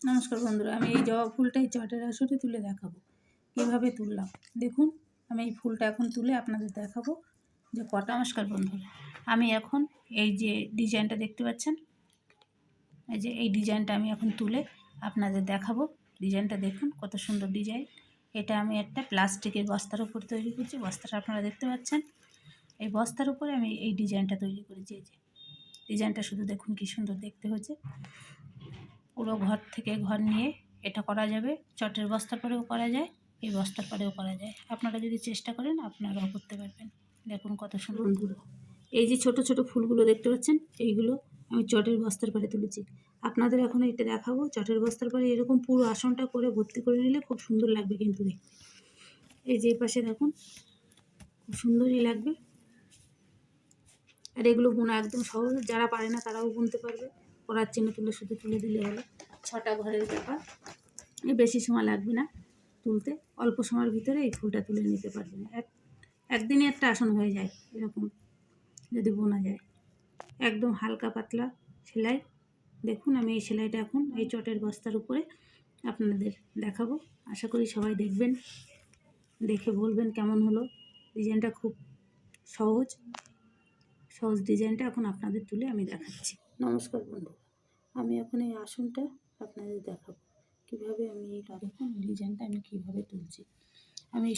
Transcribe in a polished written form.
নমস্কার বন্ধুরা, আমি এই জবা ফুলটাই চটের আসরে তুলে দেখাবো কীভাবে তুললাম। দেখুন, আমি এই ফুলটা এখন তুলে আপনাদের দেখাবো যে কটা। নমস্কার বন্ধুরা, আমি এখন এই যে ডিজাইনটা দেখতে পাচ্ছেন, এই যে এই ডিজাইনটা আমি এখন তুলে আপনাদের দেখাবো। ডিজাইনটা দেখুন কত সুন্দর ডিজাইন। এটা আমি একটা প্লাস্টিকের বস্তার উপর তৈরি করছি। বস্তাটা আপনারা দেখতে পাচ্ছেন, এই বস্তার উপরে আমি এই ডিজাইনটা তৈরি করেছি। এই যে ডিজাইনটা শুধু দেখুন কি সুন্দর দেখতে হয়েছে। পুরো ঘর থেকে ঘর নিয়ে এটা করা যাবে। চটের বস্তার পরেও করা যায়, এই বস্তার পরেও করা যায়। আপনারা যদি চেষ্টা করেন আপনারাও করতে পারবেন। দেখুন কত সুন্দর। বন্ধুরা, এই যে ছোট ছোট ফুলগুলো দেখতে পাচ্ছেন, এইগুলো আমি চটের বস্তার পরে তুলেছি। আপনাদের এখন এটা দেখাবো। চটের বস্তার পরে এরকম পুরো আসনটা করে ভর্তি করে নিলে খুব সুন্দর লাগবে কিন্তু দেখতে। এই যে পাশে দেখুন, খুব সুন্দরই লাগবে। আর এগুলো বোনা একদম সহজ, যারা পারে না তারাও বুনতে পারবে। করার চিহ্ন তুলে শুধু তুলে দিলে হলো। 6টা ঘরের ব্যাপার, বেশি সময় লাগবে না তুলতে। অল্প সময়ের ভিতরে এই ফুলটা তুলে নিতে পারবেন। একদিনে একটা আসন হয়ে যায় এরকম যদি বোনা যায়। একদম হালকা পাতলা সেলাই। দেখুন, আমি এই সেলাইটা এখন এই চটের বস্তার উপরে আপনাদের দেখাবো। আশা করি সবাই দেখবেন, দেখে বলবেন কেমন হলো। ডিজাইনটা খুব সহজ ডিজাইনটা এখন আপনাদের তুলে আমি দেখাচ্ছি। নমস্কার বন্ধু, আমি এখন এই আসনটা আপনাদের দেখাবো কীভাবে আমি এই দেখুন ডিজাইনটা আমি কীভাবে তুলছি। আমি